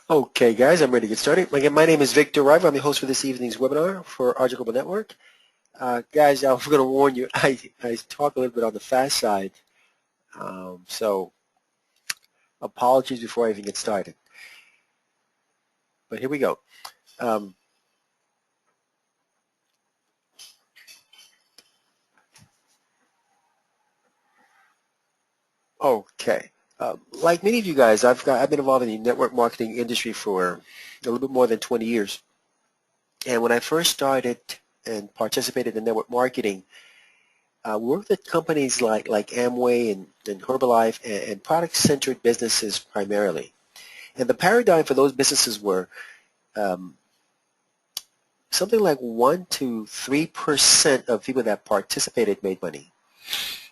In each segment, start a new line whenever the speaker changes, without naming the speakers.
Okay, guys, I'm ready to get started. Again, my name is Victor River. I'm the host for this evening's webinar for ArgentGlobalNetwork. Guys, I'm going to warn you, I talk a little bit on the fast side, so apologies before I even get started. But here we go. Okay. Like many of you guys, I've been involved in the network marketing industry for a little bit more than 20 years. And when I first started and participated in network marketing, we worked at companies like Amway and Herbalife and product-centered businesses primarily. And the paradigm for those businesses were um, something like 1 to 3% of people that participated made money.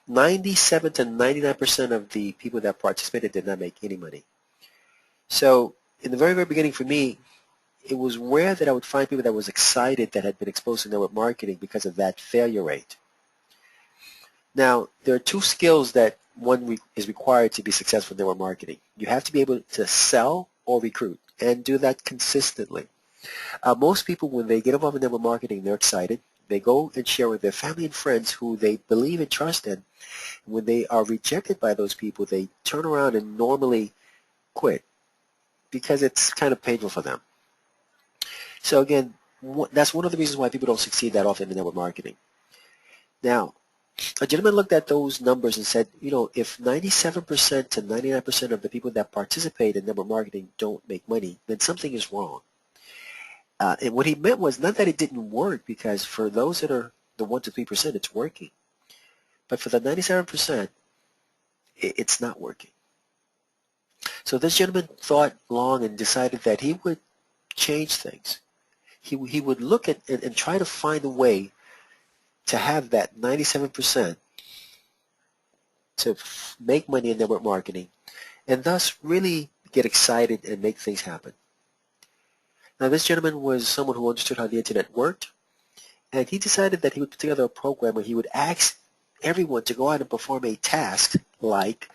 97 to 99% of the people that participated did not make any money. So in the very, very beginning for me, it was rare that I would find people that was excited that had been exposed to network marketing because of that failure rate. Now, there are two skills that one is required to be successful in network marketing. You have to be able to sell or recruit and do that consistently. Most people, when they get involved in network marketing, they're excited. They go and share with their family and friends who they believe and trust in. When they are rejected by those people, they turn around and normally quit because it's kind of painful for them. So again, that's one of the reasons why people don't succeed that often in network marketing. Now, a gentleman looked at those numbers and said, you know, if 97% to 99% of the people that participate in network marketing don't make money, then something is wrong. And what he meant was not that it didn't work, because for those that are the 1 to 3%, it's working. But for the 97%, it's not working. So this gentleman thought long and decided that he would change things. He would look at and try to find a way to have that 97% to make money in network marketing and thus really get excited and make things happen. Now, this gentleman was someone who understood how the internet worked, and he decided that he would put together a program where he would ask everyone to go out and perform a task, like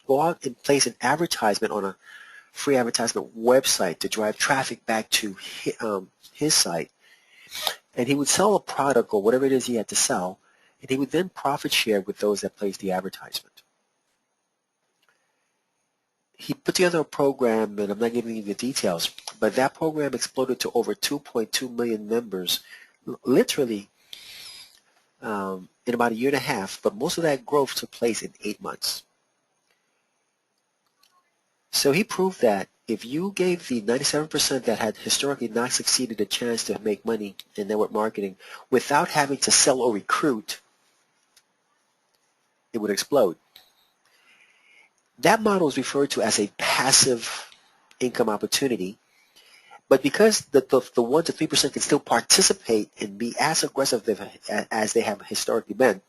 go out and place an advertisement on a free advertisement website to drive traffic back to his site. And he would sell a product or whatever it is he had to sell, and he would then profit share with those that placed the advertisement. He put together a program, and I'm not giving you the details, but that program exploded to over 2.2 million members, literally in about a year and a half, but most of that growth took place in 8 months. So he proved that if you gave the 97% that had historically not succeeded a chance to make money in network marketing without having to sell or recruit, it would explode. That model is referred to as a passive income opportunity, but because the 1 to 3% can still participate and be as aggressive as they have historically been,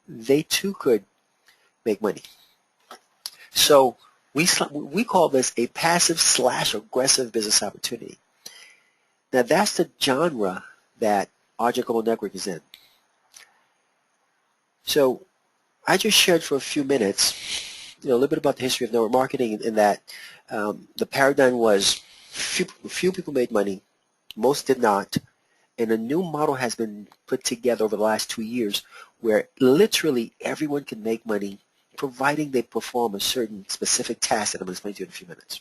they too could make money. So we call this a passive/aggressive business opportunity. Now that's the genre that ArgentGlobalNetwork is in. So I just shared for a few minutes, a little bit about the history of network marketing, in that the paradigm was few people made money, most did not, and a new model has been put together over the last 2 years where literally everyone can make money providing they perform a certain specific task that I'm going to explain to you in a few minutes.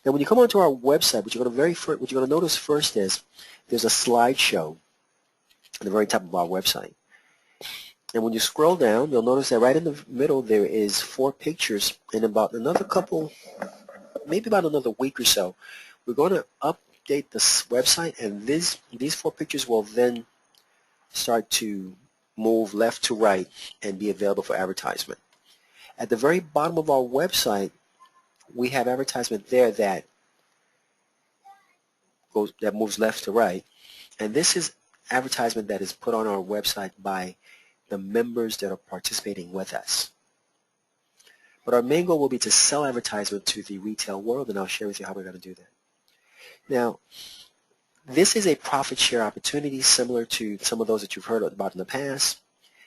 Now, when you come onto our website, what you're going to notice first is there's a slideshow at the very top of our website. And when you scroll down, you'll notice that right in the middle there is 4 pictures, and about another couple, maybe about another week or so, we're going to update this website, and these 4 pictures will then start to move left to right and be available for advertisement. At the very bottom of our website, we have advertisement there that moves left to right, and this is advertisement that is put on our website by the members that are participating with us. But our main goal will be to sell advertisement to the retail world, and I'll share with you how we're going to do that. Now, this is a profit share opportunity similar to some of those that you've heard about in the past,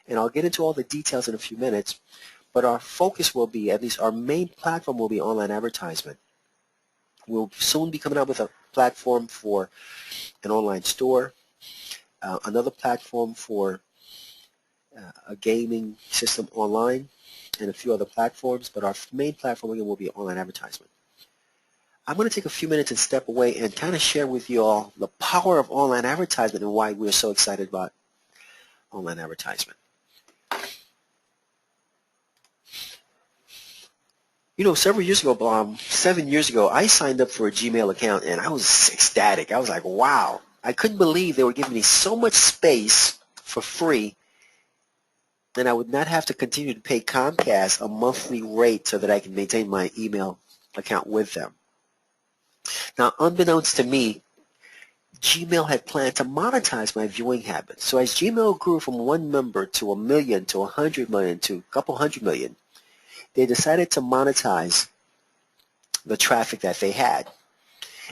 and I'll get into all the details in a few minutes, but our focus will be, at least our main platform will be online advertisement. We'll soon be coming out with a platform for an online store, another platform for a gaming system online, and a few other platforms, but our main platform again will be online advertisement. I'm going to take a few minutes and step away and kind of share with you all the power of online advertisement and why we're so excited about online advertisement. You know, several years ago, 7 years ago, I signed up for a Gmail account and I was ecstatic. I was like, wow. I couldn't believe they were giving me so much space for free, and I would not have to continue to pay Comcast a monthly rate so that I can maintain my email account with them. Now, unbeknownst to me, Gmail had planned to monetize my viewing habits. So as Gmail grew from 1 member to 1 million to 100 million to a couple hundred million, they decided to monetize the traffic that they had.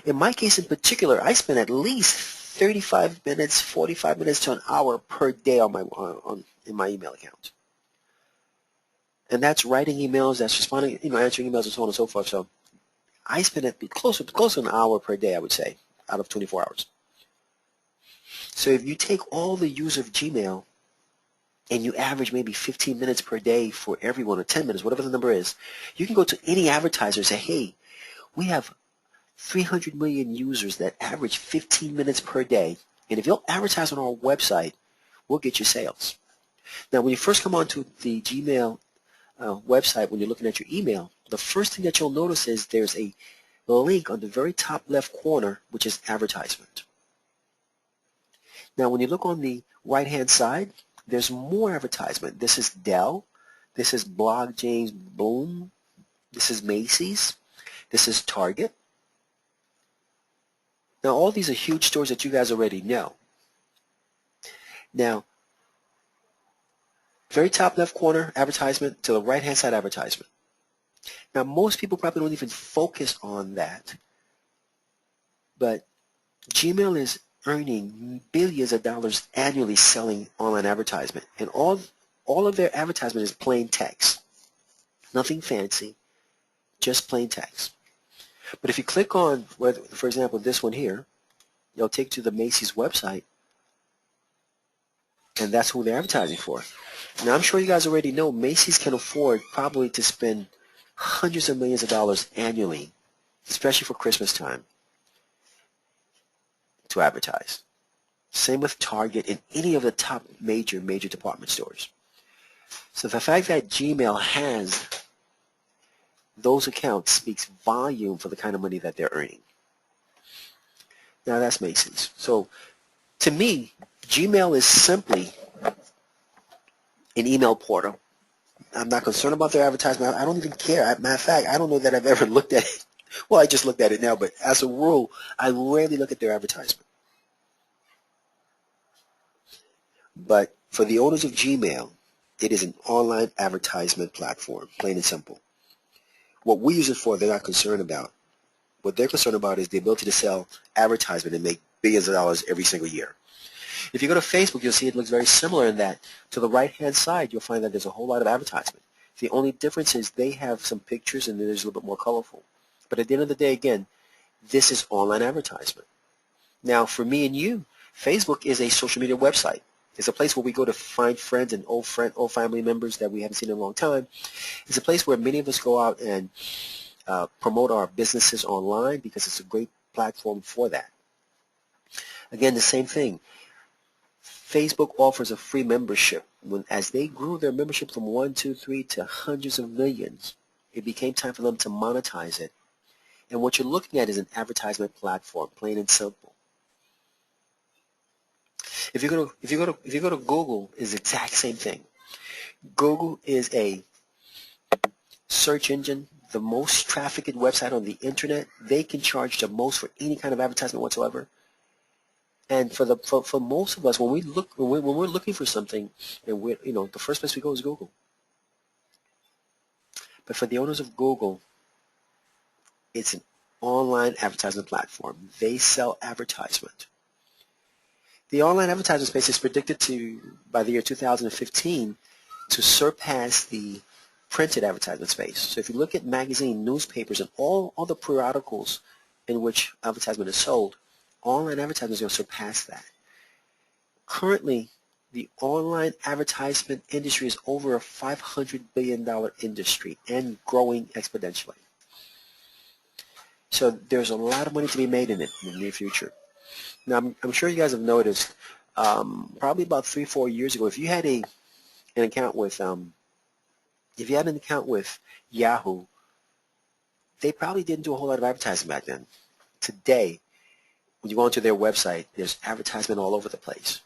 In my case in particular, I spent at least 35 minutes, 45 minutes to an hour per day in my email account. And that's writing emails, that's responding, answering emails and so on and so forth. So I spent close to an hour per day, I would say, out of 24 hours. So if you take all the use of Gmail and you average maybe 15 minutes per day for everyone, or 10 minutes, whatever the number is, you can go to any advertiser and say, hey, we have 300 million users that average 15 minutes per day, and if you'll advertise on our website, we'll get you sales. Now, when you first come onto the Gmail website, when you're looking at your email, the first thing that you'll notice is there's a link on the very top left corner, which is advertisement. Now, when you look on the right-hand side, there's more advertisement. This is Dell. This is Blog James Boom. This is Macy's. This is Target. Now, all these are huge stores that you guys already know. Now, very top left corner, advertisement, to the right-hand side, advertisement. Now, most people probably don't even focus on that, but Gmail is earning billions of dollars annually selling online advertisement, and all of their advertisement is plain text. Nothing fancy, just plain text. But if you click on, for example, this one here, it'll take you to the Macy's website, and that's who they're advertising for. Now, I'm sure you guys already know Macy's can afford probably to spend hundreds of millions of dollars annually, especially for Christmas time, to advertise. Same with Target and any of the top major department stores. So the fact that Gmail has those accounts speaks volume for the kind of money that they're earning. Now, that's Macy's. So to me, Gmail is simply an email portal. I'm not concerned about their advertisement. I don't even care. Matter of fact, I don't know that I've ever looked at it. Well, I just looked at it now, but as a rule, I rarely look at their advertisement. But for the owners of Gmail, it is an online advertisement platform, plain and simple. What we use it for, they're not concerned about. What they're concerned about is the ability to sell advertisement and make billions of dollars every single year. If you go to Facebook, you'll see it looks very similar in that to the right-hand side, you'll find that there's a whole lot of advertisement. The only difference is they have some pictures and there's a little bit more colorful. But at the end of the day, again, this is online advertisement. Now, for me and you, Facebook is a social media website. It's a place where we go to find friends and old family members that we haven't seen in a long time. It's a place where many of us go out and promote our businesses online because it's a great platform for that. Again, the same thing. Facebook offers a free membership. As they grew their membership from 1, 2, 3 to hundreds of millions, it became time for them to monetize it. And what you're looking at is an advertisement platform, plain and simple. If you go to Google, it's the exact same thing. Google is a search engine, the most trafficked website on the internet. They can charge the most for any kind of advertisement whatsoever. And for most of us, when we're looking for something, and the first place we go is Google. But for the owners of Google, it's an online advertisement platform. They sell advertisement. The online advertising space is predicted by the year 2015, to surpass the printed advertisement space. So if you look at magazine, newspapers, and all other periodicals in which advertisement is sold, online advertising is going to surpass that. Currently, the online advertisement industry is over a $500 billion industry and growing exponentially. So there's a lot of money to be made in it in the near future. Now, I'm sure you guys have noticed, probably about 3-4 years ago, if you had an account with Yahoo, they probably didn't do a whole lot of advertising back then. Today, when you go onto their website, there's advertisement all over the place.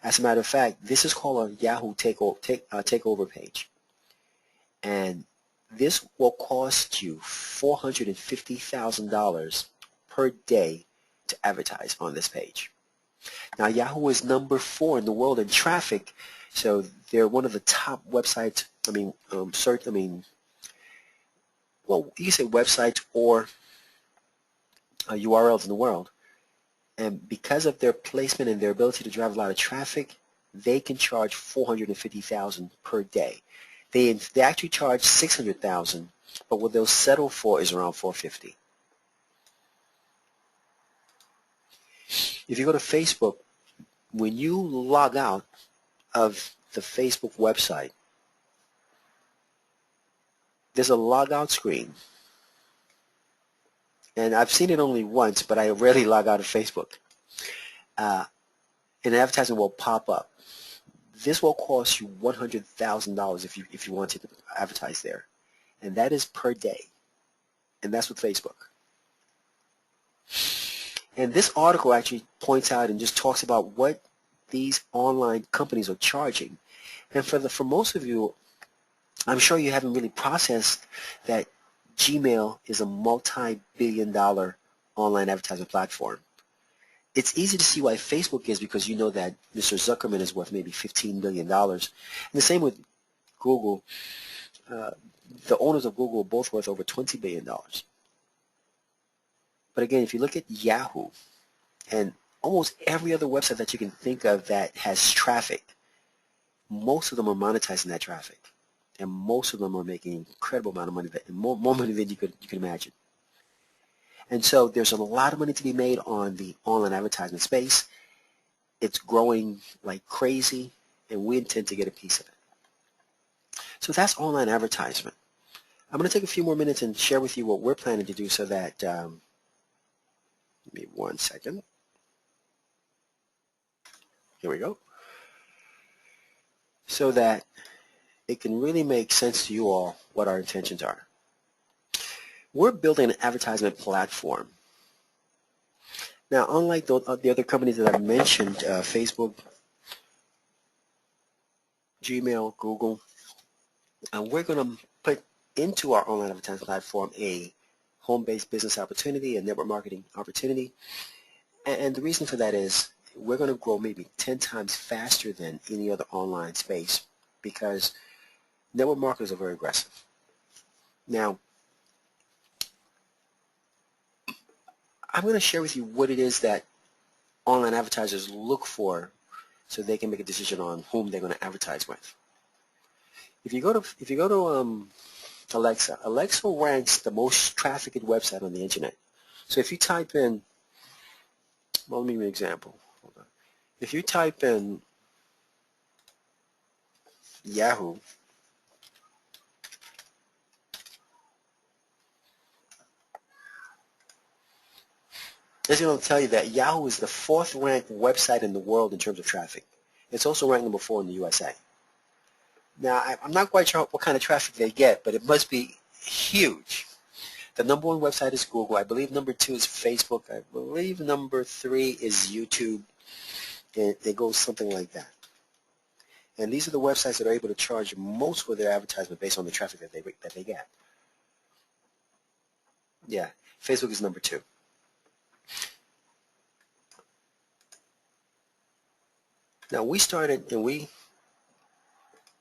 As a matter of fact, this is called a Yahoo takeover page. And this will cost you $450,000 per day to advertise on this page. Now, Yahoo is number 4 in the world in traffic, so they're one of the top websites, well, you can say websites or URLs in the world. And because of their placement and their ability to drive a lot of traffic, they can charge $450,000 per day. They actually charge $600,000, but what they'll settle for is around $450,000. If you go to Facebook, when you log out of the Facebook website, there's a logout screen. And I've seen it only once, but I rarely log out of Facebook. And an advertisement will pop up. This will cost you $100,000 if you want to advertise there. And that is per day. And that's with Facebook. And this article actually points out and just talks about what these online companies are charging. And for most of you, I'm sure you haven't really processed that Gmail is a multi-billion-dollar online advertising platform. It's easy to see why Facebook is, because you know that Mr. Zuckerman is worth maybe $15 billion. And the same with Google. The owners of Google are both worth over $20 billion. But again, if you look at Yahoo and almost every other website that you can think of that has traffic, most of them are monetizing that traffic. And most of them are making an incredible amount of money, more money than you could imagine. And so there's a lot of money to be made on the online advertisement space. It's growing like crazy, and we intend to get a piece of it. So that's online advertisement. I'm going to take a few more minutes and share with you what we're planning to do so that, give me 1 second. Here we go. So that it can really make sense to you all what our intentions are. We're building an advertisement platform. Now, unlike the other companies that I mentioned, Facebook, Gmail, Google, we're going to put into our online advertising platform a home-based business opportunity, a network marketing opportunity. And the reason for that is we're going to grow maybe 10 times faster than any other online space, because network marketers are very aggressive. Now, I'm going to share with you what it is that online advertisers look for so they can make a decision on whom they're going to advertise with. If you go to Alexa, Alexa ranks the most trafficked website on the internet. So if you type in, well, let me give you an example. Hold on. If you type in Yahoo, it's going to tell you that Yahoo is the 4th ranked website in the world in terms of traffic. It's also ranked number 4 in the USA. Now, I'm not quite sure what kind of traffic they get, but it must be huge. The number 1 website is Google. I believe number 2 is Facebook. I believe number 3 is YouTube. And it goes something like that. And these are the websites that are able to charge most for their advertisement based on the traffic that they get. Yeah, Facebook is number 2. Now, we started and we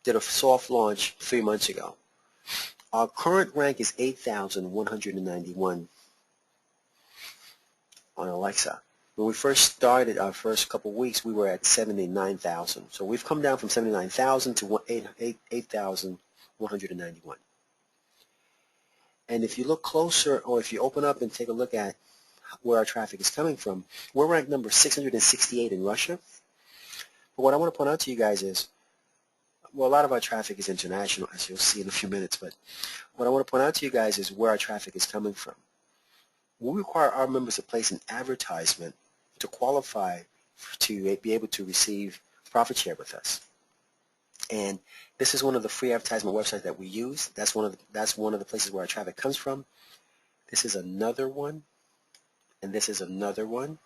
did a soft launch 3 months ago. Our current rank is 8,191 on Alexa. When we first started our first couple of weeks, we were at 79,000. So we've come down from 79,000 to 8,191. And if you look closer, or if you open up and take a look at where our traffic is coming from, we're ranked number 668 in Russia. But what I want to point out to you guys is, well, a lot of our traffic is international, as you'll see in a few minutes, but what I want to point out to you guys is where our traffic is coming from. We require our members to place an advertisement to qualify to be able to receive profit share with us. And this is one of the free advertisement websites that we use. That's one of the places where our traffic comes from. This is another one, and this is another one.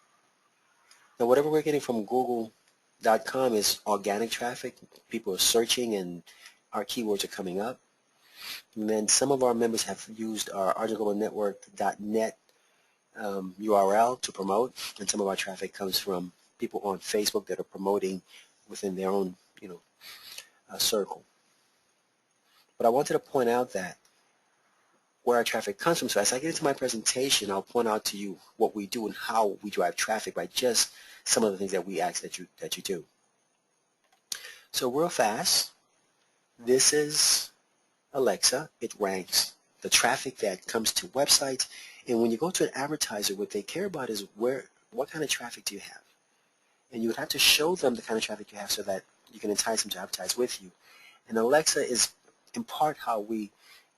Now, whatever we're getting from Google.com is organic traffic. People are searching, and our keywords are coming up. And then some of our members have used our ArgentGlobalNetwork.net URL to promote, and some of our traffic comes from people on Facebook that are promoting within their own, circle. But I wanted to point out that where our traffic comes from. So as I get into my presentation, I'll point out to you what we do and how we drive traffic by just some of the things that we ask that you do. So real fast, this is Alexa. It ranks the traffic that comes to websites. And when you go to an advertiser, what they care about is what kind of traffic do you have? And you would have to show them the kind of traffic you have so that you can entice them to advertise with you. And Alexa is in part how we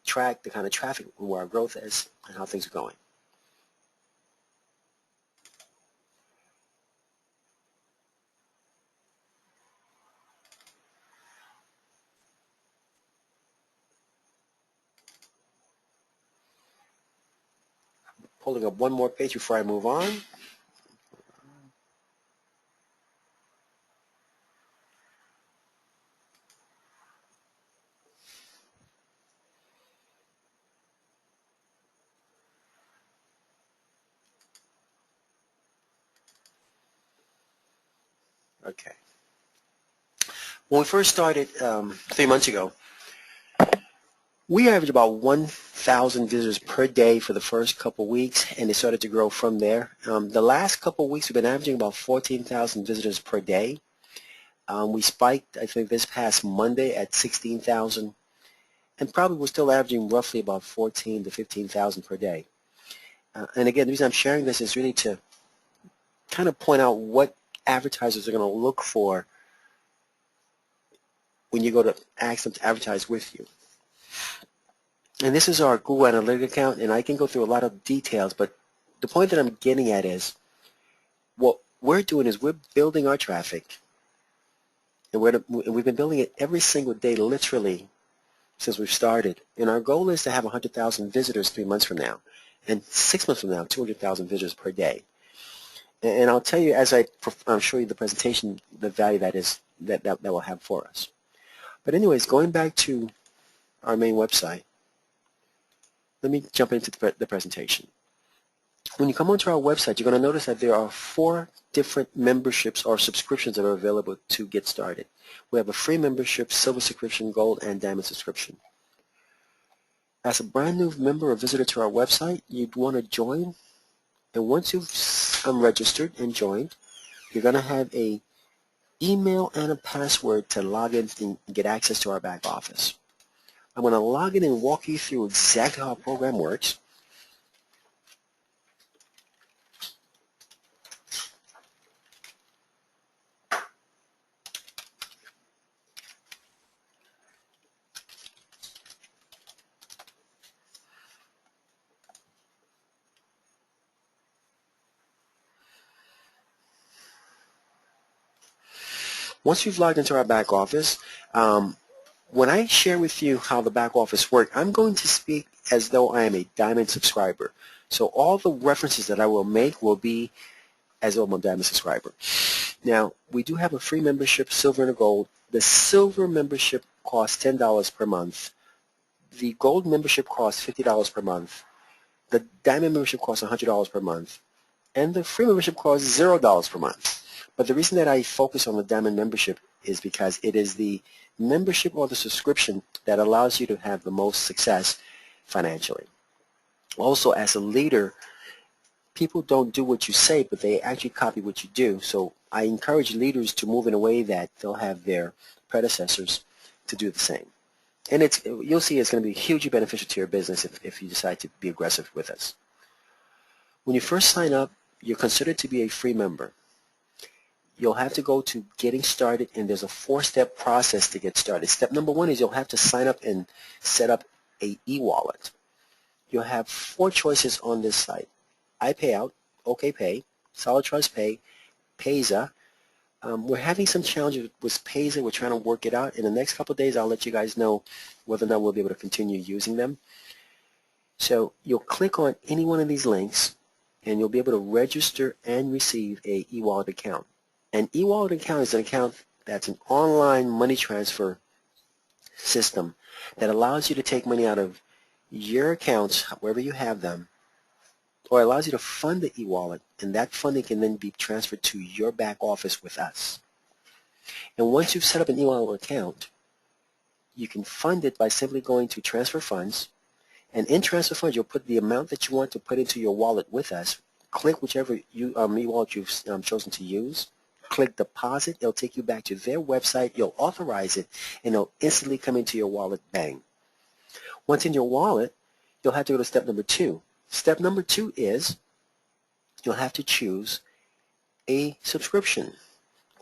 track the kind of traffic and where our growth is and how things are going. Pulling up one more page before I move on. Okay. When we first started 3 months ago, we averaged about 1,000 visitors per day for the first couple weeks, and it started to grow from there. The last couple weeks, we've been averaging about 14,000 visitors per day. We spiked, I think, this past Monday at 16,000, and probably we're still averaging roughly about 14 to 15,000 per day. And again, the reason I'm sharing this is really to kind of point out what advertisers are going to look for when you go to ask them to advertise with you. And this is our Google Analytics account, and I can go through a lot of details, but the point that I'm getting at is what we're doing is we're building our traffic, and we've been building it every single day, literally, since we've started. And our goal is to have 100,000 visitors 3 months from now, and 6 months from now, 200,000 visitors per day. And I'll tell you as I'll show you the presentation, the value that will have for us. But anyways, going back to our main website, let me jump into the presentation. When you come onto our website, you're going to notice that there are 4 different memberships or subscriptions that are available to get started. We have a free membership, silver subscription, gold, and diamond subscription. As a brand new member or visitor to our website, you'd want to join. And once you've registered and joined, you're going to have an email and a password to log in and get access to our back office. I'm going to log in and walk you through exactly how our program works. Once you've logged into our back office, when I share with you how the back office works, I'm going to speak as though I am a diamond subscriber. So all the references that I will make will be as though I'm a diamond subscriber. Now, we do have a free membership, silver and a gold. The silver membership costs $10 per month. The gold membership costs $50 per month. The diamond membership costs $100 per month. And the free membership costs $0 per month. But the reason that I focus on the diamond membership is because it is the membership or the subscription that allows you to have the most success financially. Also, as a leader, people don't do what you say, but they actually copy what you do. So I encourage leaders to move in a way that they'll have their predecessors to do the same. And you'll see it's going to be hugely beneficial to your business if you decide to be aggressive with us. When you first sign up, you're considered to be a free member. You'll have to go to Getting Started, and there's a 4-step process to get started. Step number 1 is you'll have to sign up and set up a e-wallet. You'll have 4 choices on this site: iPayout, OKPay, Solid Trust Pay, Payza. We're having some challenges with Payza. We're trying to work it out. In the next couple of days, I'll let you guys know whether or not we'll be able to continue using them. So you'll click on any one of these links, and you'll be able to register and receive a e-wallet account. An e-wallet account is an account that's an online money transfer system that allows you to take money out of your accounts, wherever you have them, or allows you to fund the e-wallet, and that funding can then be transferred to your back office with us. And once you've set up an e-wallet account, you can fund it by simply going to Transfer Funds, and in Transfer Funds, you'll put the amount that you want to put into your wallet with us. Click whichever e-wallet you've chosen to use. Click Deposit. It'll take you back to their website. You'll authorize it, and it'll instantly come into your wallet. Bang. Once in your wallet, you'll have to go to step number 2. Step number 2 is you'll have to choose a subscription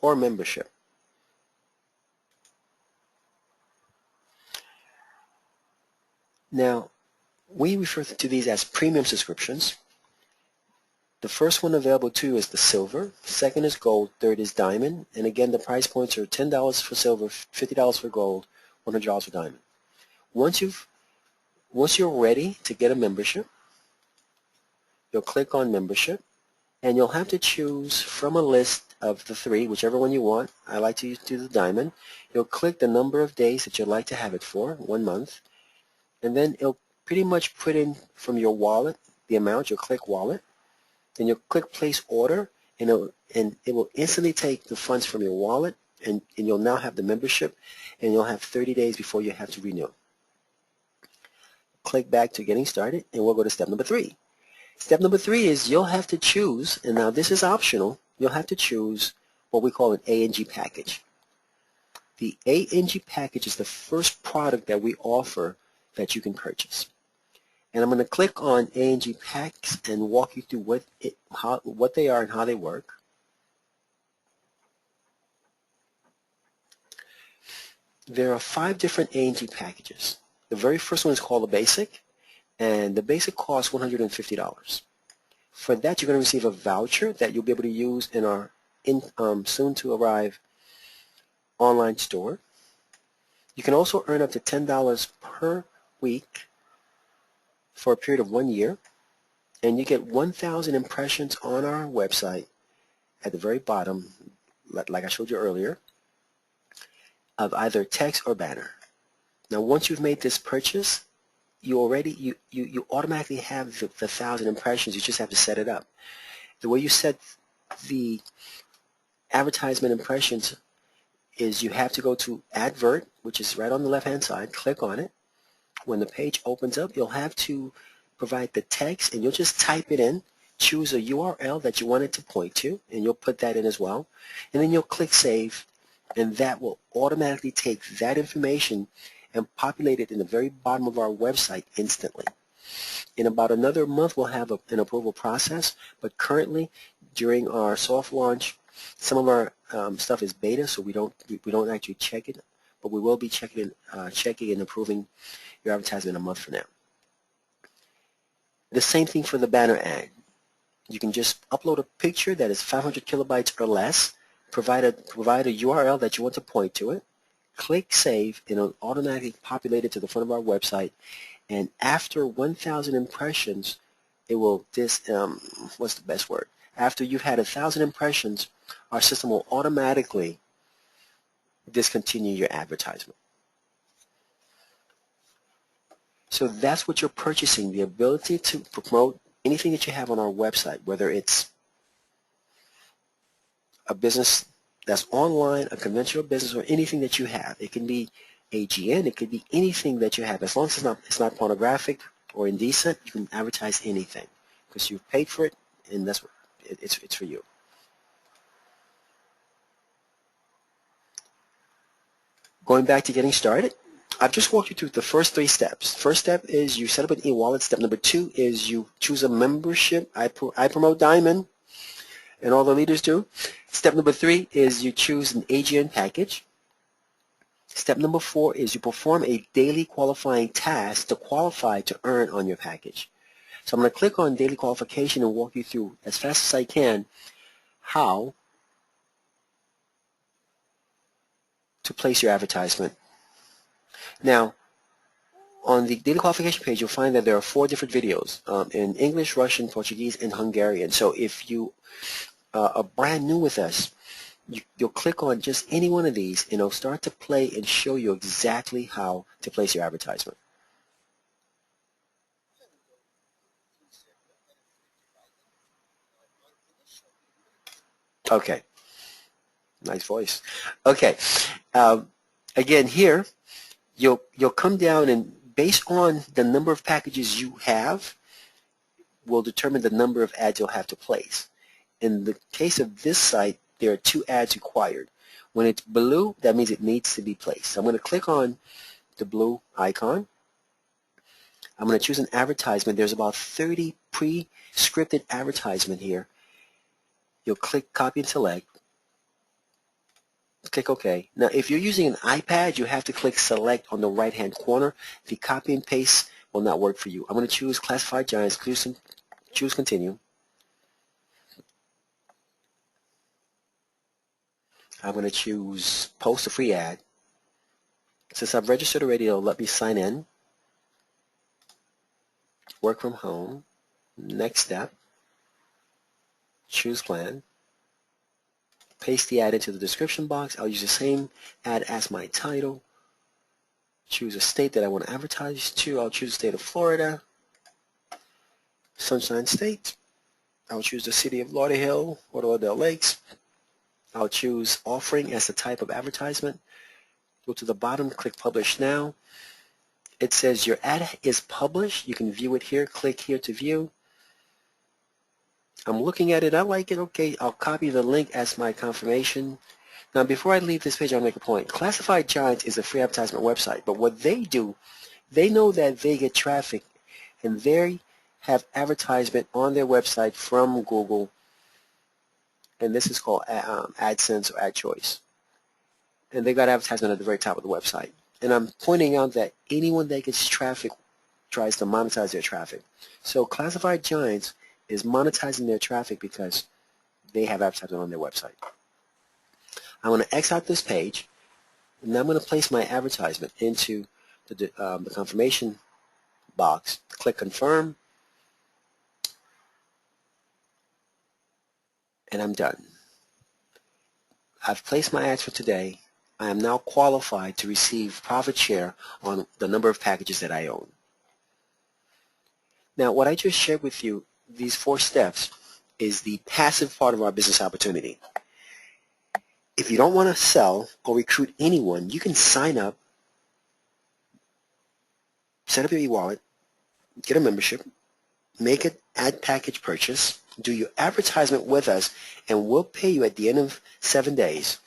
or membership. Now, we refer to these as premium subscriptions. The first one available to you is the silver, second is gold, third is diamond, and again the price points are $10 for silver, $50 for gold, $100 for diamond. Once you're ready to get a membership, you'll click on membership, and you'll have to choose from a list of the 3, whichever one you want. I like to do the diamond. You'll click the number of days that you'd like to have it for, 1 month, and then it'll pretty much put in from your wallet the amount. You'll click wallet, then you'll click place order, and it will instantly take the funds from your wallet, and you'll now have the membership, and you'll have 30 days before you have to renew. Click back to Getting Started, and we'll go to step number 3. Step number 3 is you'll have to choose, and now this is optional, you'll have to choose what we call an A&G package. The A&G package is the first product that we offer that you can purchase. And I'm going to click on A&G packs and walk you through what they are and how they work. There are 5 different A&G packages. The very first one is called the Basic, and the Basic costs $150. For that, you're going to receive a voucher that you'll be able to use in our soon-to-arrive online store. You can also earn up to $10 per week for a period of 1 year, and you get 1,000 impressions on our website at the very bottom, like I showed you earlier, of either text or banner. Now, once you've made this purchase, you automatically have the 1,000 impressions. You just have to set it up. The way you set the advertisement impressions is you have to go to Advert, which is right on the left-hand side. Click on it. When the page opens up, you'll have to provide the text, and you'll just type it in. Choose a URL that you want it to point to, and you'll put that in as well. And then you'll click Save, and that will automatically take that information and populate it in the very bottom of our website instantly. In about another month, we'll have an approval process, but currently, during our soft launch, some of our stuff is beta, so we don't actually check it, but we will be checking and approving your advertisement a month from now. The same thing for the banner ad. You can just upload a picture that is 500 kilobytes or less, provide a URL that you want to point to it, click Save, and it'll automatically populate it to the front of our website. And after 1,000 impressions, it will what's the best word? After you've had 1,000 impressions, our system will automatically discontinue your advertisement. So that's what you're purchasing, the ability to promote anything that you have on our website, whether it's a business that's online, a conventional business, or anything that you have. It can be AGN, it could be anything that you have. As long as it's not pornographic or indecent, you can advertise anything because you've paid for it, and that's what it's for you. Going back to Getting Started, I've just walked you through the first 3 steps. First step is you set up an e-wallet. Step number 2 is you choose a membership. I promote Diamond, and all the leaders do. Step number 3 is you choose an AGN package. Step number 4 is you perform a daily qualifying task to qualify to earn on your package. So I'm going to click on daily qualification and walk you through as fast as I can how to place your advertisement. Now, on the daily qualification page, you'll find that there are 4 different videos in English, Russian, Portuguese, and Hungarian. So if you are brand new with us, you'll click on just any one of these, and it'll start to play and show you exactly how to place your advertisement. Okay. Nice voice. Okay. Again, here, you'll come down, and based on the number of packages you have will determine the number of ads you'll have to place. In the case of this site, there are 2 ads required. When it's blue, that means it needs to be placed. So I'm going to click on the blue icon. I'm going to choose an advertisement. There's about 30 pre-scripted advertisement here. You'll click copy and select. Click OK. Now, if you're using an iPad, you have to click select on the right-hand corner. The copy and paste will not work for you. I'm going to choose Classified Giants, choose continue. I'm going to choose post a free ad. Since I've registered already, it'll let me sign in. Work from home. Next step. Choose plan. Paste the ad into the description box. I'll use the same ad as my title. Choose a state that I want to advertise to. I'll choose the state of Florida. Sunshine State. I'll choose the city of Lauderdale or Lauderdale Lakes. I'll choose offering as the type of advertisement. Go to the bottom, click Publish Now. It says your ad is published. You can view it here. Click here to view. I'm looking at it. I like it. Okay, I'll copy the link as my confirmation. Now, before I leave this page, I'll make a point. Classified Giants is a free advertisement website, but what they do, they know that they get traffic, and they have advertisement on their website from Google, and this is called AdSense or AdChoice. And they got advertisement at the very top of the website. And I'm pointing out that anyone that gets traffic tries to monetize their traffic. So Classified Giants is monetizing their traffic because they have advertisement on their website. I'm going to X out this page, and I'm going to place my advertisement into the confirmation box. Click Confirm, and I'm done. I've placed my ads for today. I am now qualified to receive profit share on the number of packages that I own. Now, what I just shared with you, these 4 steps, is the passive part of our business opportunity. If you don't want to sell or recruit anyone, you can sign up, set up your e-wallet, get a membership, make an ad package purchase, do your advertisement with us, and we'll pay you at the end of 7 days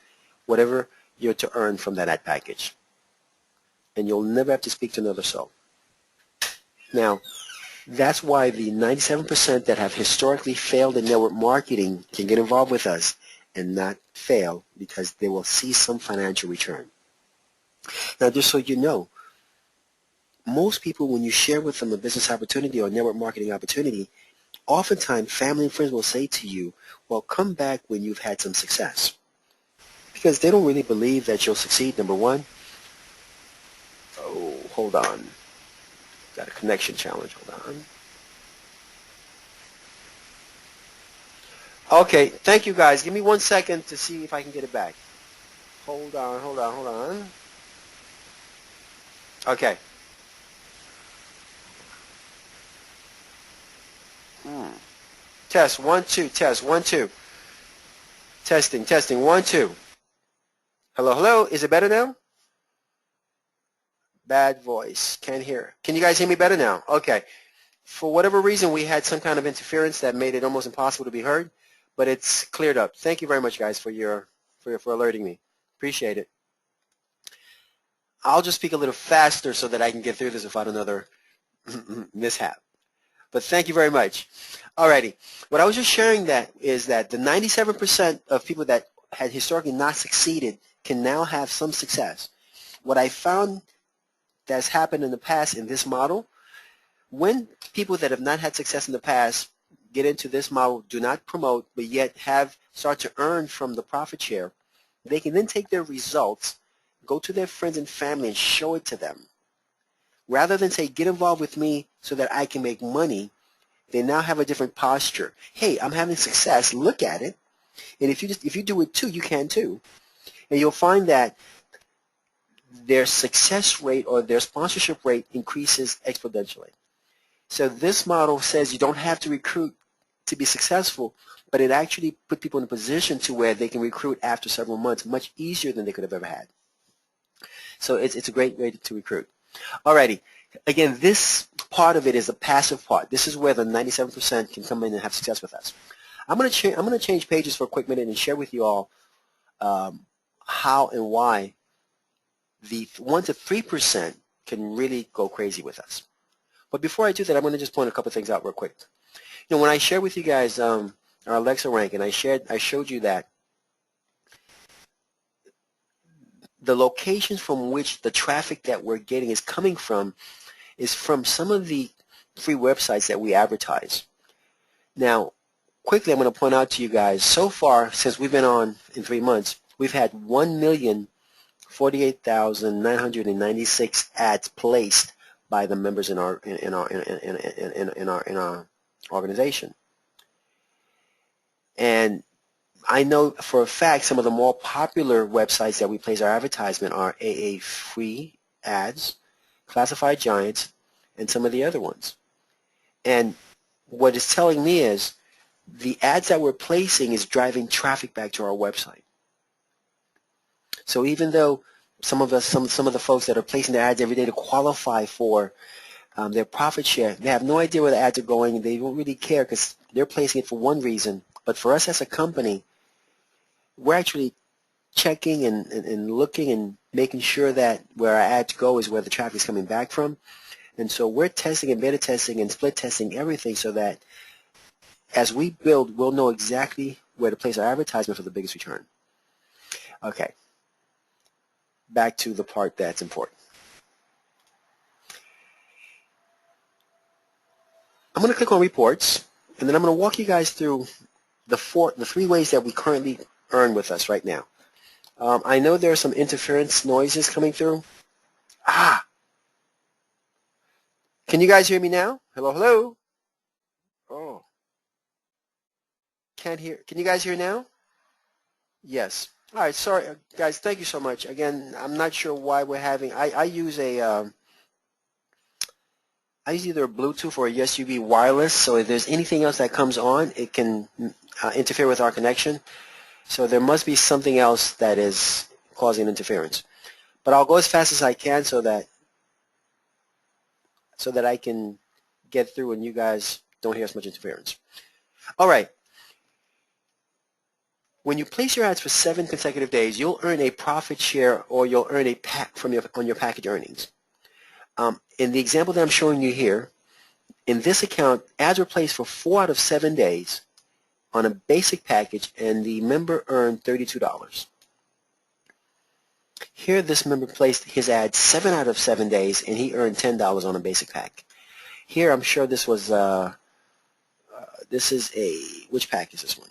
whatever you're to earn from that ad package. And you'll never have to speak to another soul. Now, that's why the 97% that have historically failed in network marketing can get involved with us and not fail because they will see some financial return. Now, just so you know, most people, when you share with them a business opportunity or network marketing opportunity, oftentimes family and friends will say to you, well, come back when you've had some success. Because they don't really believe that you'll succeed, number one. Oh, hold on. Got a connection challenge. Hold on. Okay, thank you guys. Give me 1 second to see if I can get it back. Hold on. Okay. Test, 1, 2, test, 1, 2. Testing, 1, 2. Hello, is it better now? Bad voice, can't hear. Can you guys hear me better now? Okay. For whatever reason, we had some kind of interference that made it almost impossible to be heard, but it's cleared up. Thank you very much, guys, for alerting me. Appreciate it. I'll just speak a little faster so that I can get through this without another mishap. But thank you very much. Alrighty. What I was just sharing that is that the 97% of people that had historically not succeeded can now have some success. What I found that's happened in the past in this model, when people that have not had success in the past get into this model, do not promote, but yet start to earn from the profit share, they can then take their results, go to their friends and family and show it to them. Rather than say, get involved with me so that I can make money, they now have a different posture. Hey, I'm having success. Look at it. And if you do it too, you can too. And you'll find that their success rate or their sponsorship rate increases exponentially. So this model says you don't have to recruit to be successful, but it actually put people in a position to where they can recruit after several months much easier than they could have ever had. So it's a great way to recruit. Alrighty. Again, this part of it is the passive part. This is where the 97% can come in and have success with us. I'm going to change pages for a quick minute and share with you all how and why the 1 to 3% can really go crazy with us. But before I do that, I'm going to just point a couple things out real quick. You know, when I shared with you guys our Alexa rank, and I showed you that the locations from which the traffic that we're getting is coming from is from some of the free websites that we advertise. Now, quickly, I'm going to point out to you guys, so far, since we've been on in 3 months, we've had 1,048,996 ads placed by the members in our organization. And I know for a fact some of the more popular websites that we place our advertisement are AA Free Ads, Classified Giants, and some of the other ones. And what it's telling me is the ads that we're placing is driving traffic back to our website. So even though some of the folks that are placing their ads every day to qualify for their profit share, they have no idea where the ads are going, and they don't really care because they're placing it for one reason. But for us as a company, we're actually checking and looking and making sure that where our ads go is where the traffic is coming back from. And so we're testing and beta testing and split testing everything so that as we build, we'll know exactly where to place our advertisement for the biggest return. Okay. Back to the part that's important. I'm going to click on reports, and then I'm going to walk you guys through the 3 ways that we currently earn with us right now. I know there are some interference noises coming through. Can you guys hear me now? Hello, hello. Oh. Can't hear. Can you guys hear now? Yes. All right. Sorry, guys. Thank you so much. Again, I'm not sure why we're having. I use either a Bluetooth or a USB wireless. So if there's anything else that comes on, it can interfere with our connection. So there must be something else that is causing interference. But I'll go as fast as I can so that I can get through and you guys don't hear as much interference. All right. When you place your ads for 7 consecutive days, you'll earn a profit share, or you'll earn a pack on your package earnings. In the example that I'm showing you here, in this account, ads were placed for 4 out of 7 days on a basic package, and the member earned $32. Here, this member placed his ad 7 out of 7 days, and he earned $10 on a basic pack. Here, I'm sure this was which pack is this one?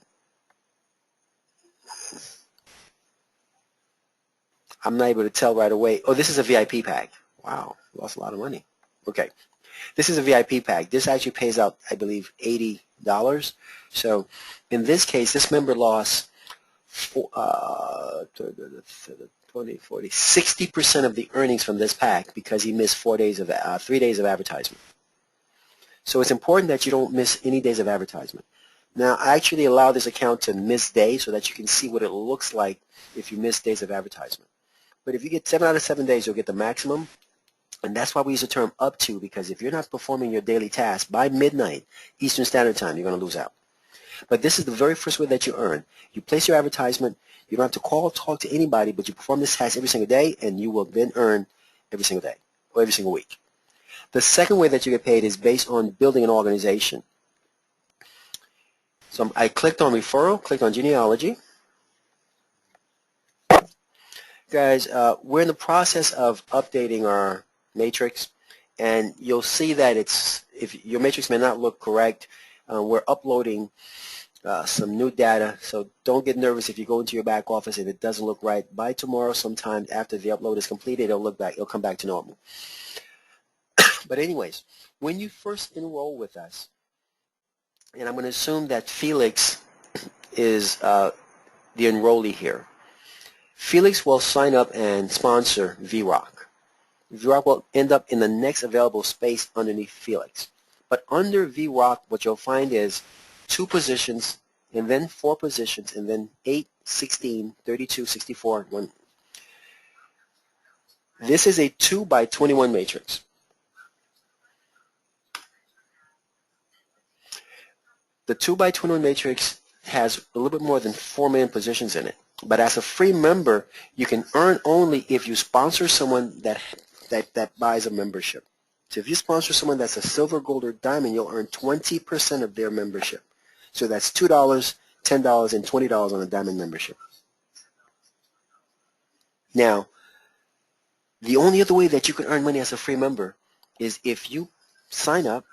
I'm not able to tell right away. Oh, this is a VIP pack. Wow, lost a lot of money. Okay, this is a VIP pack. This actually pays out, I believe, $80. So in this case, this member lost 60% of the earnings from this pack because he missed 3 days of advertisement. So it's important that you don't miss any days of advertisement. Now, I actually allow this account to miss days so that you can see what it looks like if you miss days of advertisement. But if you get 7 out of 7 days, you'll get the maximum. And that's why we use the term up to, because if you're not performing your daily task by midnight Eastern Standard Time, you're going to lose out. But this is the very first way that you earn. You place your advertisement. You don't have to call or talk to anybody, but you perform this task every single day, and you will then earn every single day or every single week. The second way that you get paid is based on building an organization. So I clicked on referral, clicked on genealogy. Guys, we're in the process of updating our matrix, and you'll see that if your matrix may not look correct, we're uploading some new data, so don't get nervous if you go into your back office and it doesn't look right. By tomorrow, sometime after the upload is completed, it'll come back to normal. But anyways, when you first enroll with us, and I'm going to assume that Felix is the enrollee here. Felix will sign up and sponsor VROC. VROC will end up in the next available space underneath Felix. But under VROC, what you'll find is 2 positions, and then 4 positions, and then 8, 16, 32, 64. 1. This is a 2 by 21 matrix. The 2 by 21 matrix has a little bit more than 4 million positions in it. But as a free member, you can earn only if you sponsor someone that buys a membership. So if you sponsor someone that's a silver, gold, or diamond, you'll earn 20% of their membership. So that's $2, $10, and $20 on a diamond membership. Now, the only other way that you can earn money as a free member is if you sign up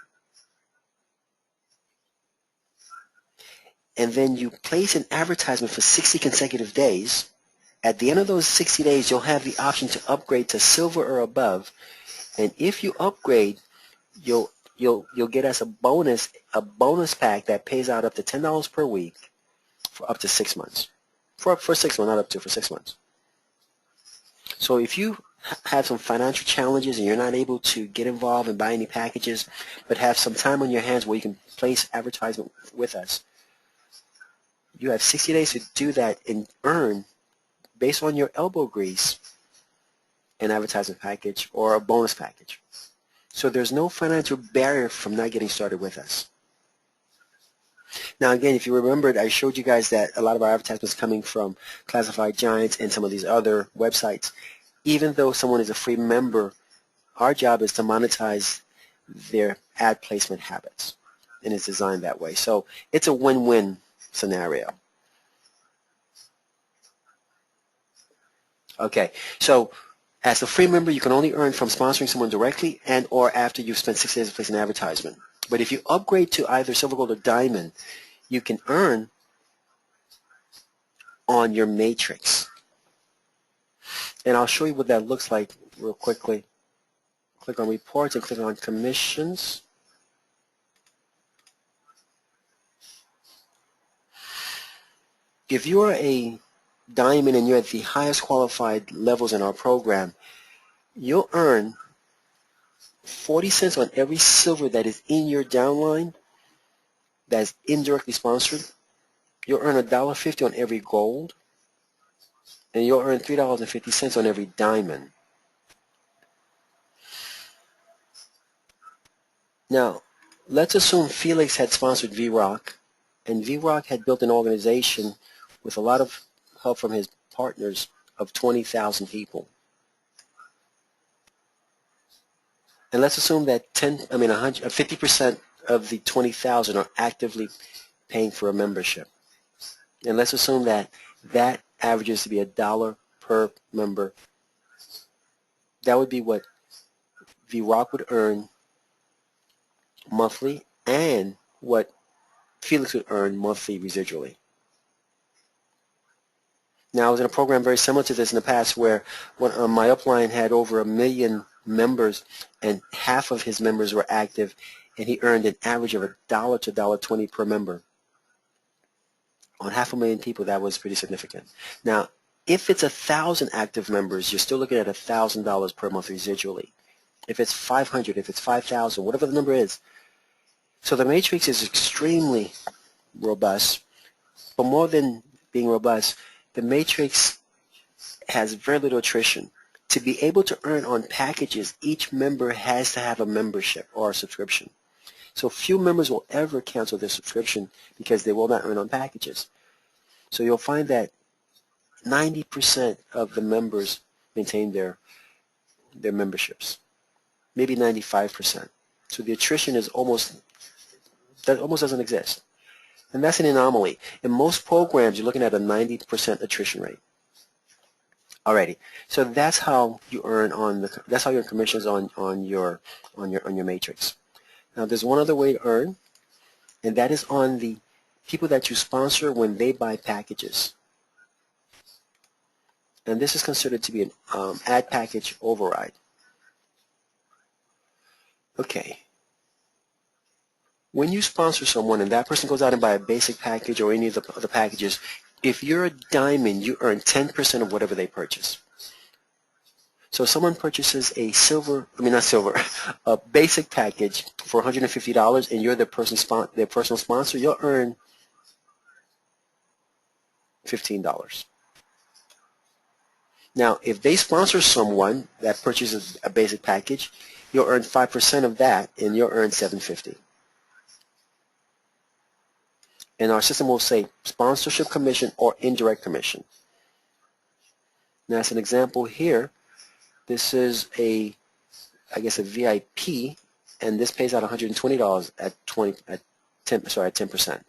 and then you place an advertisement for 60 consecutive days. At the end of those 60 days, you'll have the option to upgrade to silver or above. And if you upgrade, you'll get us a bonus pack that pays out up to $10 per week for up to 6 months. For 6 months, not up to, for 6 months. So if you have some financial challenges and you're not able to get involved and buy any packages, but have some time on your hands where you can place advertisement with us, you have 60 days to do that and earn, based on your elbow grease, an advertisement package or a bonus package. So there's no financial barrier from not getting started with us. Now again, if you remembered, I showed you guys that a lot of our advertisements coming from Classified Giants and some of these other websites. Even though someone is a free member, our job is to monetize their ad placement habits, and it's designed that way. So it's a win-win scenario. Okay, so as a free member, you can only earn from sponsoring someone directly and or after you've spent 6 days to place an advertisement. But if you upgrade to either silver, gold, or diamond, you can earn on your matrix. And I'll show you what that looks like real quickly. Click on reports and click on commissions. If you are a diamond and you're at the highest qualified levels in our program, you'll earn 40 cents on every silver that is in your downline that's indirectly sponsored. You'll earn $1.50 on every gold, and you'll earn $3.50 on every diamond. Now, let's assume Felix had sponsored VROC, and VROC had built an organization with a lot of help from his partners of 20,000 people. And let's assume that 50% of the 20,000 are actively paying for a membership. And let's assume that that averages to be $1 per member. That would be what VROC would earn monthly and what Felix would earn monthly residually. Now, I was in a program very similar to this in the past where my upline had over 1 million members and half of his members were active, and he earned an average of $1 to $1.20 per member. On 500,000 people, that was pretty significant. Now, if it's 1,000 active members, you're still looking at $1,000 per month residually. If it's 500, if it's 5,000, whatever the number is. So the matrix is extremely robust, but more than being robust, the matrix has very little attrition. To be able to earn on packages, each member has to have a membership or a subscription. So few members will ever cancel their subscription because they will not earn on packages. So you'll find that 90% of the members maintain their their memberships, maybe 95%. So the attrition is almost doesn't exist. And that's an anomaly. In most programs, you're looking at a 90% attrition rate. Alrighty, so that's how you earn that's how your commissions on your matrix. Now there's one other way to earn, and that is on the people that you sponsor when they buy packages. And this is considered to be an ad package override. Okay. When you sponsor someone and that person goes out and buy a basic package or any of the packages, if you're a diamond, you earn 10% of whatever they purchase. So if someone purchases a a basic package for $150 and you're their personal sponsor, you'll earn $15. Now, if they sponsor someone that purchases a basic package, you'll earn 5% of that and you'll earn $7.50. And our system will say sponsorship commission or indirect commission. Now, as an example here, this is I guess a VIP, and this pays out $120 at 10%.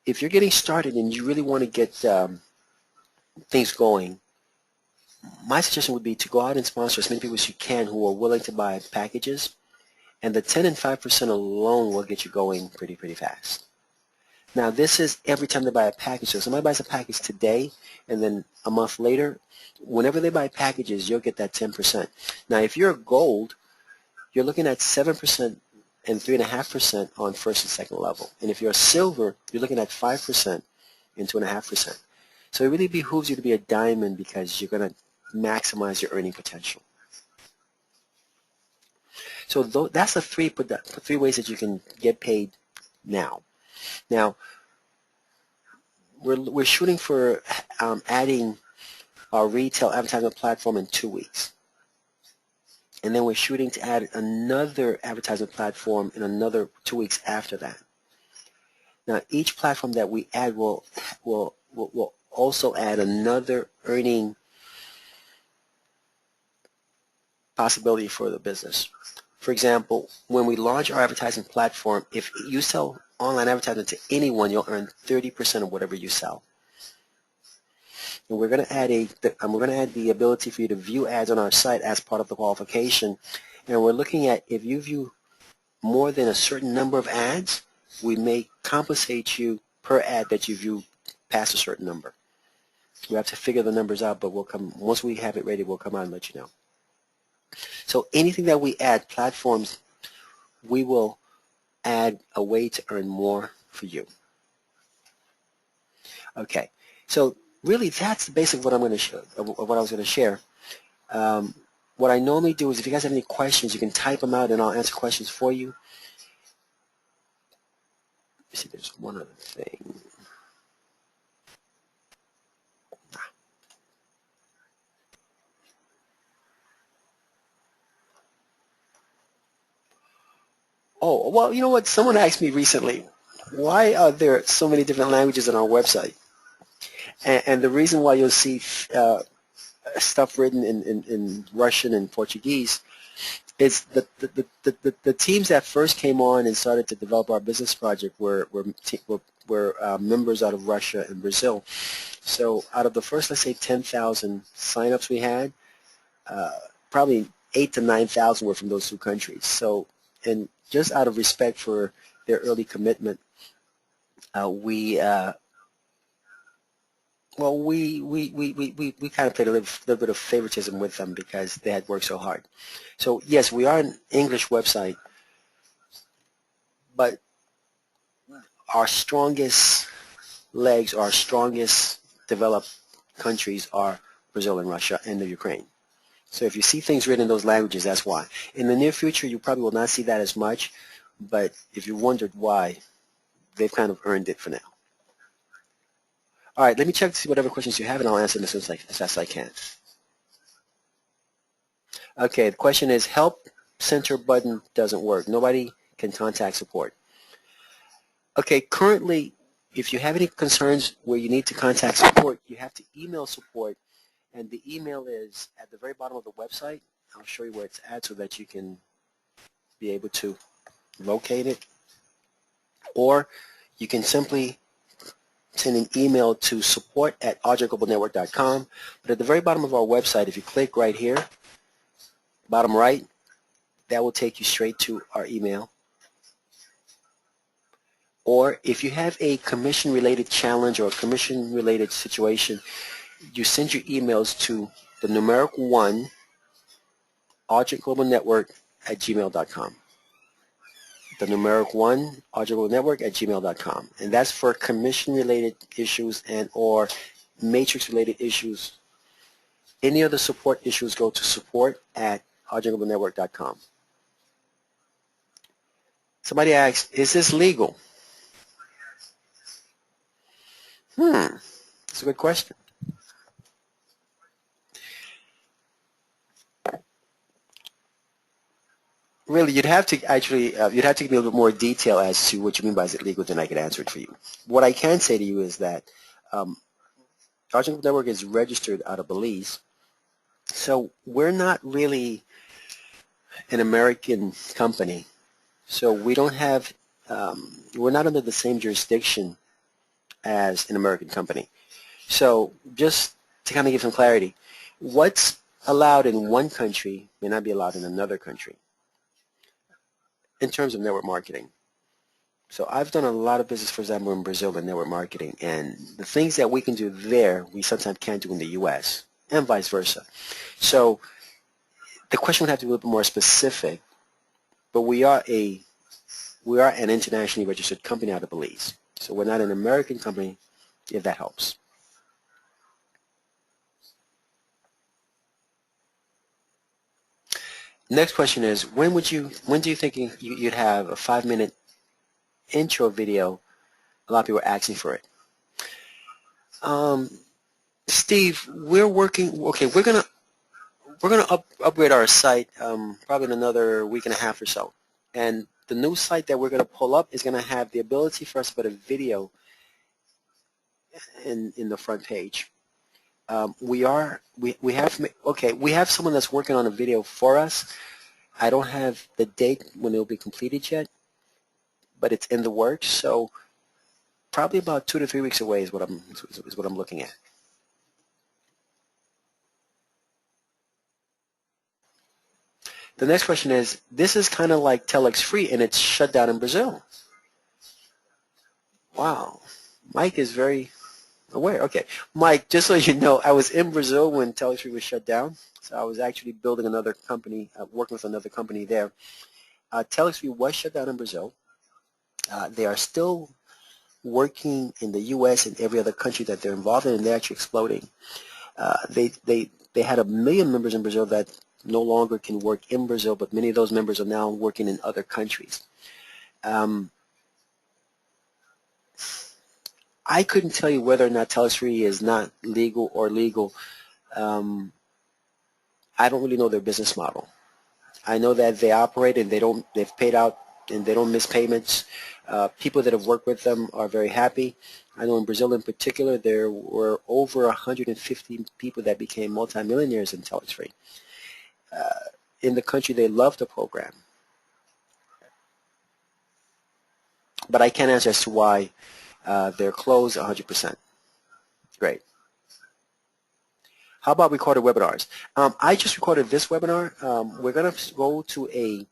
If you're getting started and you really want to get things going, my suggestion would be to go out and sponsor as many people as you can who are willing to buy packages, and the 10 and 5% alone will get you going pretty fast. Now this is every time they buy a package. So if somebody buys a package today and then a month later, whenever they buy packages, you'll get that 10%. Now if you're a gold, you're looking at 7% and 3.5% on first and second level. And if you're a silver, you're looking at 5% and 2.5%. So it really behooves you to be a diamond because you're going to maximize your earning potential. So that's the three ways that you can get paid now. Now, we're shooting for adding our retail advertisement platform in 2 weeks. And then we're shooting to add another advertisement platform in another 2 weeks after that. Now, each platform that we add will also add another earning possibility for the business. For example, when we launch our advertising platform, if you sell online advertising to anyone, you'll earn 30% of whatever you sell. And we're going to add the ability for you to view ads on our site as part of the qualification. And we're looking at if you view more than a certain number of ads, we may compensate you per ad that you view past a certain number. We have to figure the numbers out, but once we have it ready, we'll come out and let you know. So anything that we add, platforms, we will add a way to earn more for you. Okay, so really that's the basic of what I'm going to show, of what I was going to share. What I normally do is if you guys have any questions, you can type them out and I'll answer questions for you. Let me see, there's one other thing. Oh, well, you know what? Someone asked me recently, why are there so many different languages on our website? And the reason why you'll see stuff written in Russian and Portuguese is the teams that first came on and started to develop our business project were members out of Russia and Brazil. So out of the first, let's say, 10,000 signups we had, probably 8,000 to 9,000 were from those two countries. So, and just out of respect for their early commitment, we kind of played a little bit of favoritism with them because they had worked so hard. So yes, we are an English website, but our strongest legs, our strongest developed countries are Brazil and Russia and the Ukraine. So if you see things written in those languages, that's why. In the near future, you probably will not see that as much, but if you wondered why, they've kind of earned it for now. All right, let me check to see whatever questions you have, and I'll answer them as fast as I can. Okay, the question is, help center button doesn't work. Nobody can contact support. Okay, currently, If you have any concerns where you need to contact support, you have to email support, and the email is at the very bottom of the website. I'll show you where it's at so that you can be able to locate it. Or you can simply send an email to support@ArgentGlobalNetwork.com. But at the very bottom of our website, if you click right here, bottom right, that will take you straight to our email. Or if you have a commission-related challenge or a commission-related situation, you send your emails to the numeric 1, ArgentGlobalNetwork@gmail.com. The numeric 1, ArgentGlobalNetwork@gmail.com. And that's for commission-related issues and or matrix-related issues. Any other support issues go to support@ArgentGlobalNetwork.com. Somebody asks, is this legal? That's a good question. Really, you'd have to actually, you'd have to give me a little bit more detail as to what you mean by is it legal, then I can answer it for you. What I can say to you is that Argent Network is registered out of Belize, so we're not really an American company. So we don't have, we're not under the same jurisdiction as an American company. So just to kind of give some clarity, what's allowed in one country may not be allowed in another country in terms of network marketing. So I've done a lot of business, for example, in Brazil in network marketing, and the things that we can do there, we sometimes can't do in the U.S., and vice versa. So the question would have to be a little bit more specific, but we are an internationally registered company out of Belize. So we're not an American company, if that helps. Next question is, when do you think you'd have a 5-minute intro video? A lot of people are asking for it. Steve, we're working. Okay, we're gonna upgrade our site probably in another week and a half or so, and the new site that we're gonna pull up is gonna have the ability for us to put a video in the front page. We have someone that's working on a video for us. I don't have the date when it will be completed yet, but it's in the works. So probably about 2 to 3 weeks away is what I'm looking at. The next question is, this is kind of like Telex Free and it's shut down in Brazil. Wow, Mike is very aware. Okay, Mike, just so you know, I was in Brazil when Telex Free was shut down. So I was actually building another company, working with another company there. Telex Free was shut down in Brazil. They are still working in the U.S. and every other country that they're involved in, and they're actually exploding. They had 1 million members in Brazil that no longer can work in Brazil, but many of those members are now working in other countries. I couldn't tell you whether or not Telex Free is not legal or legal. I don't really know their business model. I know that they operate and they've paid out and they don't miss payments. People that have worked with them are very happy. I know in Brazil in particular there were over 150 people that became multimillionaires in Telex Free. In the country they love the program. But I can't answer as to why they're closed 100%. Great. How about recorded webinars? I just recorded this webinar. We're going to go to a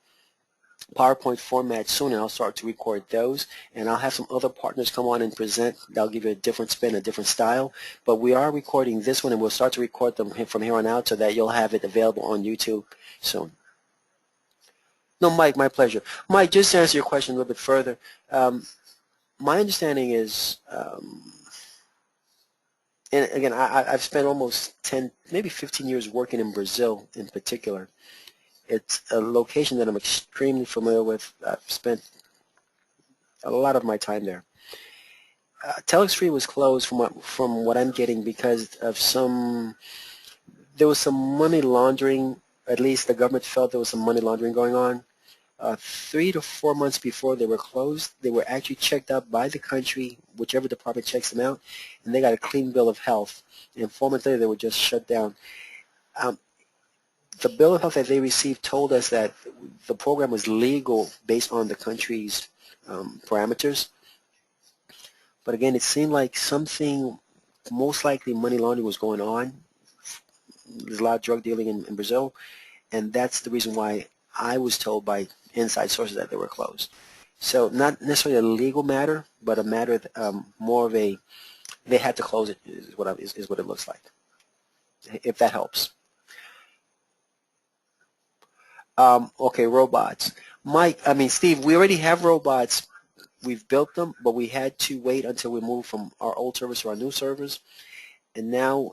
PowerPoint format soon, and I'll start to record those. And I'll have some other partners come on and present. That'll give you a different spin, a different style. But we are recording this one, and we'll start to record them from here on out so that you'll have it available on YouTube soon. No, Mike, my pleasure. Mike, just to answer your question a little bit further, my understanding is, and again, I've spent almost 10, maybe 15 years working in Brazil in particular. It's a location that I'm extremely familiar with. I've spent a lot of my time there. Telex Free was closed from what I'm getting because of there was some money laundering. At least the government felt there was some money laundering going on. 3 to 4 months before they were closed, they were actually checked out by the country, whichever department checks them out, and they got a clean bill of health. And 4 months later, they were just shut down. Um, the bill of health that they received told us that the program was legal based on the country's parameters. But again, it seemed like something, most likely money laundering was going on. There's a lot of drug dealing in Brazil, and that's the reason why I was told by inside sources that they were closed. So not necessarily a legal matter, but a matter of, more of a, they had to close it is what it looks like, if that helps. Okay, robots. Steve, we already have robots. We've built them, but we had to wait until we moved from our old servers to our new servers. And now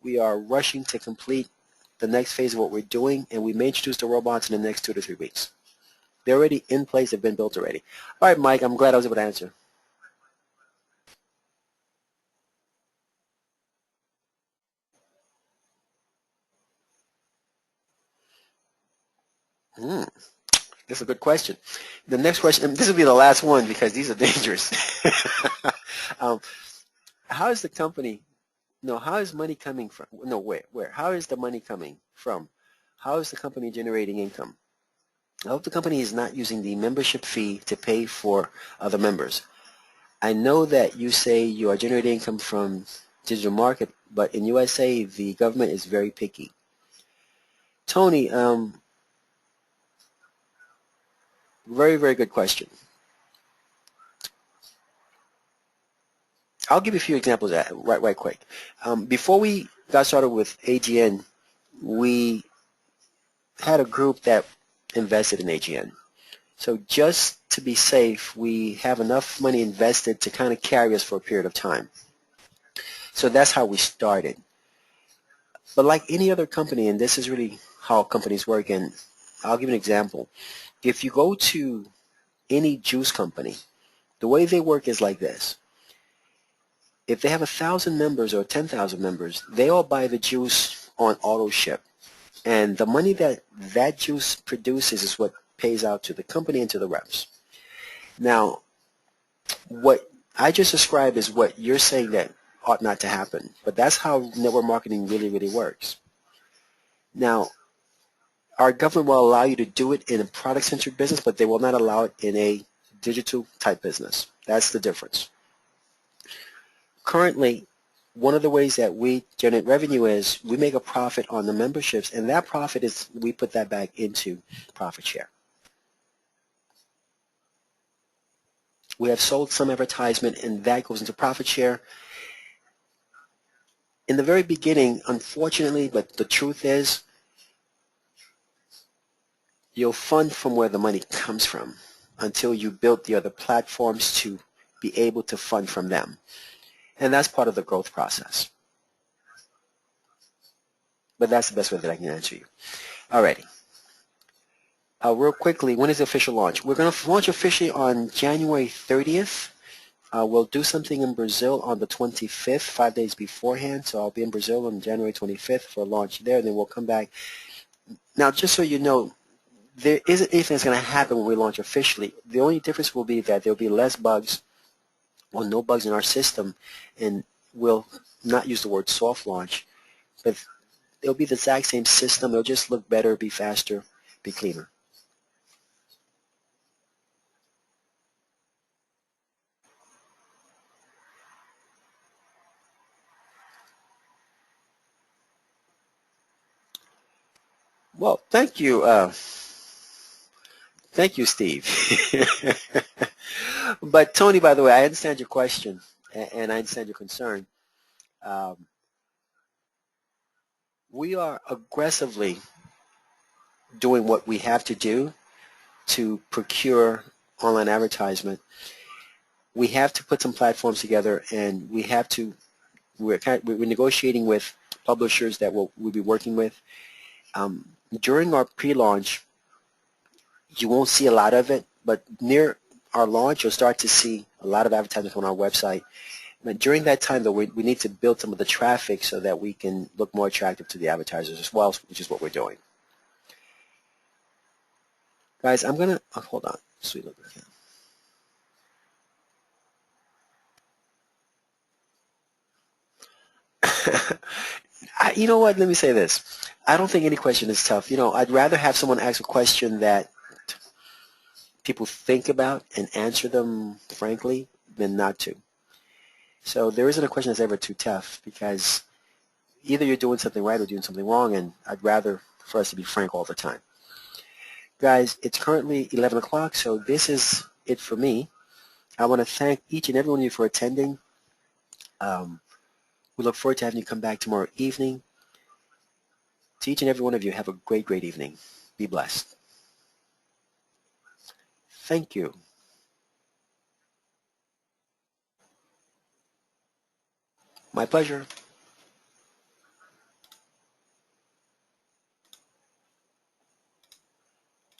we are rushing to complete the next phase of what we're doing, and we may introduce the robots in the next 2 to 3 weeks. They're already in place. They've been built already. All right, Mike, I'm glad I was able to answer. Hmm. That's a good question. The next question, and this will be the last one because these are dangerous. um, how is the company, no, how is money coming from, no, where? How is the money coming from? How is the company generating income? I hope the company is not using the membership fee to pay for other members. I know that you say you are generating income from digital market, but in USA, the government is very picky. Tony, very, very good question. I'll give you a few examples of that right quick. Before we got started with AGN, we had a group that invested in AGN. So just to be safe, we have enough money invested to kind of carry us for a period of time. So that's how we started. But like any other company, and this is really how companies work, and I'll give you an example. If you go to any juice company, the way they work is like this. If they have 1,000 members or 10,000 members, they all buy the juice on auto ship. And the money that that juice produces is what pays out to the company and to the reps. Now, what I just described is what you're saying that ought not to happen. But that's how network marketing really, really works. Now, our government will allow you to do it in a product-centric business, but they will not allow it in a digital-type business. That's the difference. Currently, one of the ways that we generate revenue is we make a profit on the memberships, and that profit is, we put that back into profit share. We have sold some advertisement, and that goes into profit share. In the very beginning, unfortunately, but the truth is, you'll fund from where the money comes from until you build the other platforms to be able to fund from them. And that's part of the growth process. But that's the best way that I can answer you. Alrighty. Real quickly, when is the official launch? We're going to launch officially on January 30th. We'll do something in Brazil on the 25th, 5 days beforehand. So I'll be in Brazil on January 25th for a launch there. Then we'll come back. Now, just so you know, there isn't anything that's going to happen when we launch officially. The only difference will be that there will be less bugs or no bugs in our system, and we'll not use the word soft launch, but it'll be the exact same system. It'll just look better, be faster, be cleaner. Well, thank you. Thank you, Steve. But Tony, by the way, I understand your question, and I understand your concern. Um, we are aggressively doing what we have to do to procure online advertisement. We have to put some platforms together, and we have to. We're negotiating with publishers that we'll be working with. During our pre-launch, you won't see a lot of it, but near our launch, you'll start to see a lot of advertisements on our website. But during that time, though, we need to build some of the traffic so that we can look more attractive to the advertisers as well, which is what we're doing. Guys, I'm going to, oh, hold on, sweet little you know what? Let me say this. I don't think any question is tough. I'd rather have someone ask a question that people think about and answer them frankly than not to. So there isn't a question that's ever too tough because either you're doing something right or doing something wrong, and I'd rather for us to be frank all the time. Guys, it's currently 11 o'clock, so this is it for me. I want to thank each and every one of you for attending. Um, we look forward to having you come back tomorrow evening. To each and every one of you, have a great, great evening. Be blessed. Thank you. My pleasure.